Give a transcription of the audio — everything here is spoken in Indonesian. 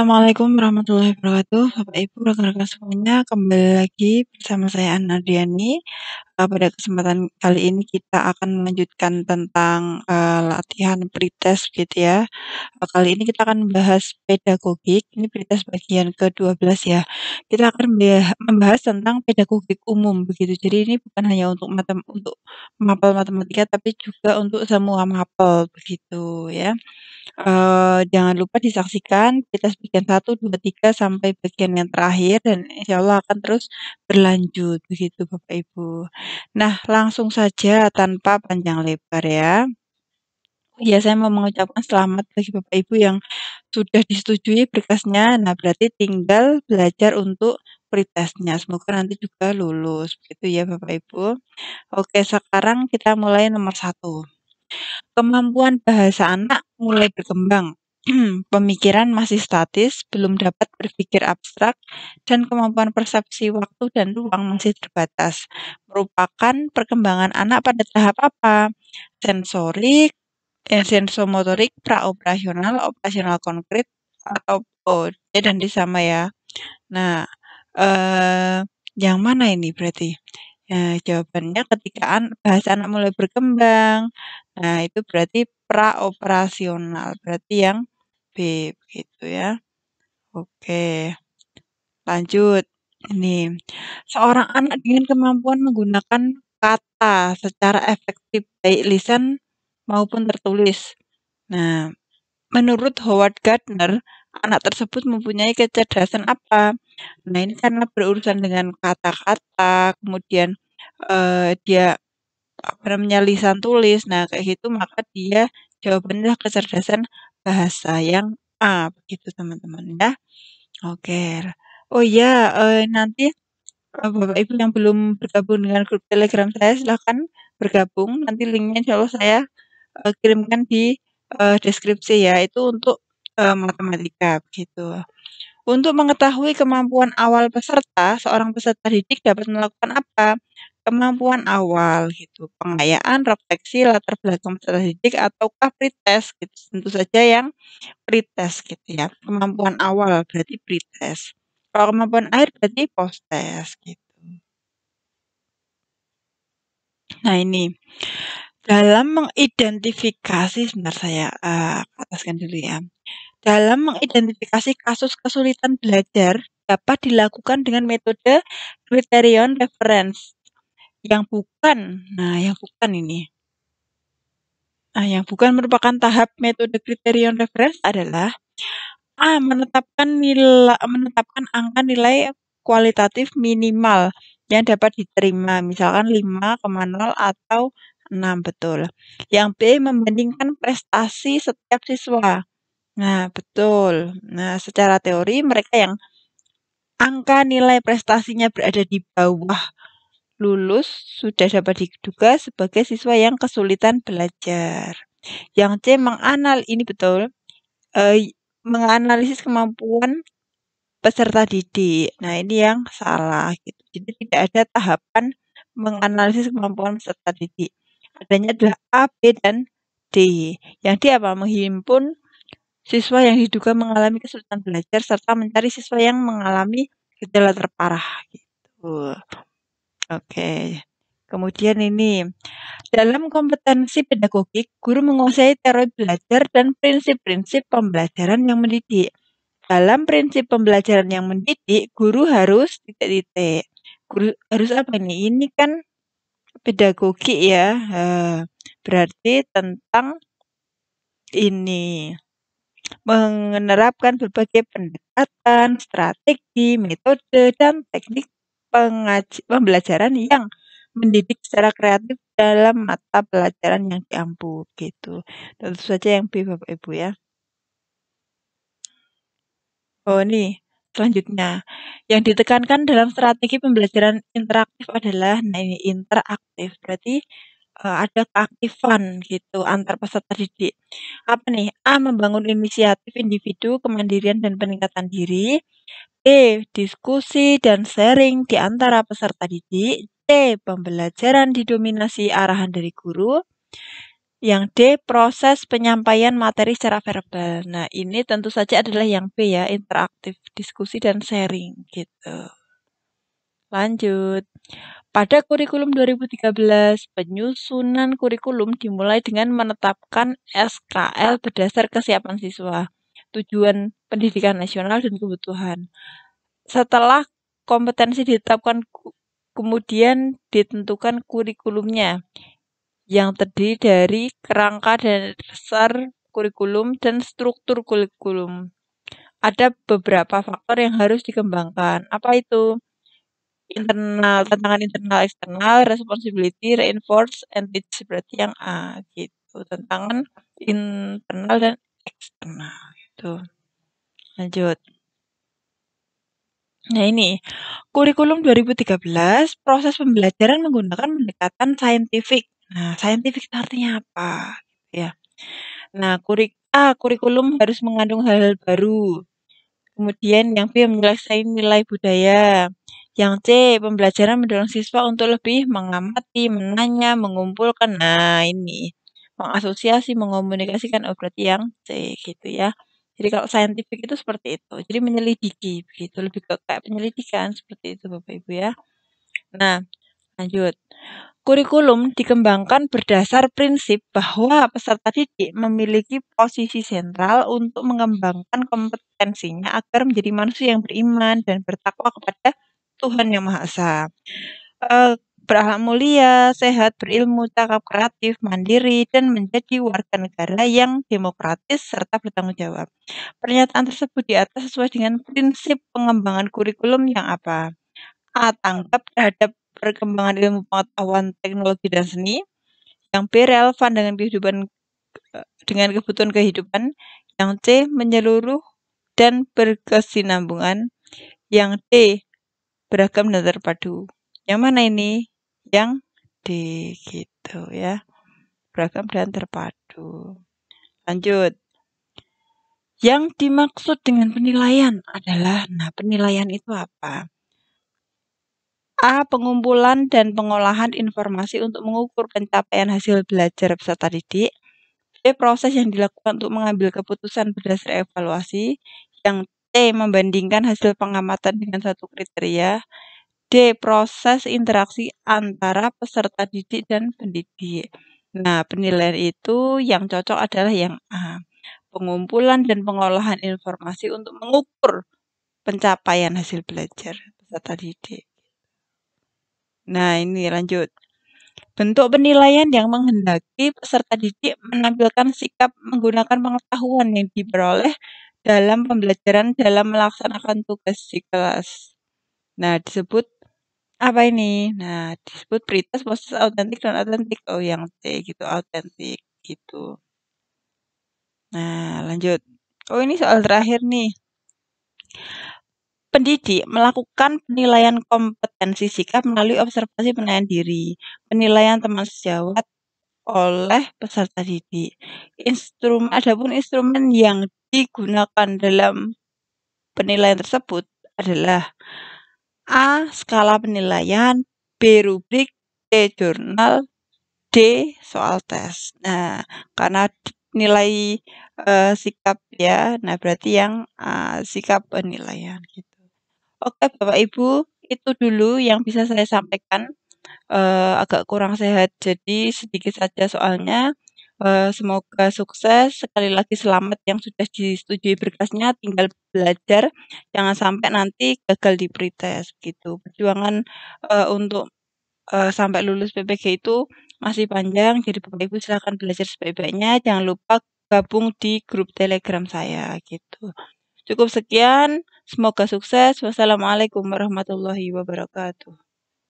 Assalamualaikum warahmatullahi wabarakatuh. Bapak Ibu, rekan-rekan semuanya, kembali lagi bersama saya Anna Diani. Pada kesempatan kali ini kita akan melanjutkan tentang latihan pretest gitu ya. Kali ini kita akan membahas pedagogik. Ini pretest bagian ke-12 ya. Kita akan membahas tentang pedagogik umum begitu. Jadi ini bukan hanya untuk mapel matematika tapi juga untuk semua mapel begitu ya. Jangan lupa disaksikan kita bagian 1, 2, 3 sampai bagian yang terakhir dan insyaallah akan terus berlanjut begitu Bapak Ibu. Nah, langsung saja tanpa panjang lebar ya. Ya, saya mau mengucapkan selamat bagi Bapak Ibu yang sudah disetujui berkasnya. Nah, berarti tinggal belajar untuk pretestnya. Semoga nanti juga lulus begitu ya Bapak Ibu. Oke, sekarang kita mulai nomor 1. Kemampuan bahasa anak mulai berkembang. Pemikiran masih statis, belum dapat berpikir abstrak, dan kemampuan persepsi waktu dan ruang masih terbatas. Merupakan perkembangan anak pada tahap apa? Sensorik, sensomotorik, praoperasional, operasional konkret, atau C dan D sama ya. Nah, yang mana ini berarti? Jawabannya ketika bahasa anak mulai berkembang. Nah, itu berarti praoperasional, berarti yang B, begitu ya. Oke, lanjut. Ini, seorang anak dengan kemampuan menggunakan kata secara efektif, baik lisan maupun tertulis. Nah, menurut Howard Gardner, anak tersebut mempunyai kecerdasan apa? Nah, ini karena berurusan dengan kata-kata, kemudian dia lisan tulis. Nah, kayak gitu maka dia jawabannya kecerdasan bahasa yang A, begitu teman-teman ya. Oke. Oh iya, nanti Bapak Ibu yang belum bergabung dengan grup Telegram saya silahkan bergabung. Nanti linknya insyaallah saya kirimkan di deskripsi ya. Itu untuk matematika begitu. Untuk mengetahui kemampuan awal peserta, seorang peserta didik dapat melakukan apa? Kemampuan awal gitu, pengayaan, refleksi, latar belakang peserta didik, ataukah pretest gitu. Tentu saja yang pretest gitu ya. Kemampuan awal berarti pretest. Kalau kemampuan akhir berarti posttest gitu. Nah ini, dalam mengidentifikasi, sebentar saya ataskan dulu ya. Dalam mengidentifikasi kasus kesulitan belajar dapat dilakukan dengan metode criterion reference yang bukan. Nah, yang bukan ini. Nah, yang bukan merupakan tahap metode criterion reference adalah A. Menetapkan angka nilai kualitatif minimal yang dapat diterima, misalkan 5,0 atau 6, betul. Yang B. Membandingkan prestasi setiap siswa. Nah, betul. Nah, secara teori mereka yang angka nilai prestasinya berada di bawah lulus sudah dapat diduga sebagai siswa yang kesulitan belajar. Yang C ini betul, menganalisis kemampuan peserta didik. Nah, ini yang salah gitu. Jadi tidak ada tahapan menganalisis kemampuan peserta didik. Adanya adalah A, B, dan D. Yang D apa? Menghimpun siswa yang diduga mengalami kesulitan belajar serta mencari siswa yang mengalami gejala terparah gitu. Oke. Kemudian ini, dalam kompetensi pedagogik, guru menguasai teori belajar dan prinsip-prinsip pembelajaran yang mendidik. Dalam prinsip pembelajaran yang mendidik, guru harus titik-titik. Guru harus apa ini? Ini kan pedagogik ya. Berarti tentang ini menerapkan berbagai pendekatan, strategi, metode, dan teknik pembelajaran yang mendidik secara kreatif dalam mata pelajaran yang diampu gitu. Tentu saja yang B Bapak Ibu ya. Oh nih, selanjutnya. Yang ditekankan dalam strategi pembelajaran interaktif adalah, nah ini interaktif. Berarti ada keaktifan gitu antar peserta didik. Apa nih? A. Membangun inisiatif individu, kemandirian dan peningkatan diri. B. Diskusi dan sharing di antara peserta didik. C. Pembelajaran didominasi arahan dari guru. Yang D, proses penyampaian materi secara verbal. Nah, ini tentu saja adalah yang B ya, interaktif, diskusi dan sharing gitu. Lanjut. Pada kurikulum 2013, penyusunan kurikulum dimulai dengan menetapkan SKL berdasar kesiapan siswa, tujuan pendidikan nasional dan kebutuhan. Setelah kompetensi ditetapkan, kemudian ditentukan kurikulumnya yang terdiri dari kerangka dasar kurikulum dan struktur kurikulum. Ada beberapa faktor yang harus dikembangkan. Apa itu? Internal, tantangan internal eksternal, responsibility, reinforce, and teach, berarti yang A gitu. Tantangan internal dan eksternal gitu. Lanjut. Nah ini, kurikulum 2013, proses pembelajaran menggunakan pendekatan saintifik. Nah, saintifik itu artinya apa? Ya. Nah, kurikulum harus mengandung hal-hal baru. Kemudian yang B, menyelesaikan nilai budaya. Yang C, pembelajaran mendorong siswa untuk lebih mengamati, menanya, mengumpulkan. Nah, ini. Mengasosiasi, mengomunikasikan. Oh, berarti yang C gitu ya. Jadi kalau saintifik itu seperti itu. Jadi menyelidiki begitu, lebih ke kayak penyelidikan seperti itu Bapak Ibu ya. Nah, lanjut. Kurikulum dikembangkan berdasar prinsip bahwa peserta didik memiliki posisi sentral untuk mengembangkan kompetensinya agar menjadi manusia yang beriman dan bertakwa kepada Tuhan Yang Maha Esa. Berakhlak mulia, sehat, berilmu, cakap, kreatif, mandiri, dan menjadi warga negara yang demokratis serta bertanggung jawab. Pernyataan tersebut di atas sesuai dengan prinsip pengembangan kurikulum yang apa? A, tanggap terhadap perkembangan ilmu pengetahuan, teknologi, dan seni. Yang B, relevan dengan kebutuhan kehidupan. Yang C, menyeluruh dan berkesinambungan. Yang D, beragam dan terpadu. Yang mana ini? Yang D gitu ya. Beragam dan terpadu. Lanjut. Yang dimaksud dengan penilaian adalah, nah penilaian itu apa? A, pengumpulan dan pengolahan informasi untuk mengukur pencapaian hasil belajar peserta didik. B, proses yang dilakukan untuk mengambil keputusan berdasar evaluasi. Yang C, membandingkan hasil pengamatan dengan satu kriteria. D, proses interaksi antara peserta didik dan pendidik. Nah, penilaian itu yang cocok adalah yang A, pengumpulan dan pengolahan informasi untuk mengukur pencapaian hasil belajar peserta didik. Nah, ini lanjut. Bentuk penilaian yang menghendaki peserta didik menampilkan sikap menggunakan pengetahuan yang diperoleh dalam pembelajaran dalam melaksanakan tugas di kelas. Nah, disebut apa ini? Nah, disebut pretest, proses autentik, dan autentik. Oh, yang C gitu, autentik gitu. Nah, lanjut. Oh, ini soal terakhir nih. Pendidik melakukan penilaian kompetensi sikap melalui observasi penilaian diri, penilaian teman sejawat oleh peserta didik. Adapun instrumen yang digunakan dalam penilaian tersebut adalah A, skala penilaian, B, rubrik, C, jurnal, D, soal tes. Nah, karena nilai sikap ya, nah berarti yang sikap penilaian gitu. Oke, Bapak Ibu, itu dulu yang bisa saya sampaikan. Agak kurang sehat, jadi sedikit saja soalnya. Semoga sukses. Sekali lagi selamat yang sudah disetujui berkasnya, tinggal belajar. Jangan sampai nanti gagal di pretest gitu. Perjuangan untuk sampai lulus PPG itu masih panjang, jadi Bapak Ibu silakan belajar sebaik-baiknya. Jangan lupa gabung di grup Telegram saya gitu. Cukup sekian, semoga sukses. Wassalamualaikum warahmatullahi wabarakatuh.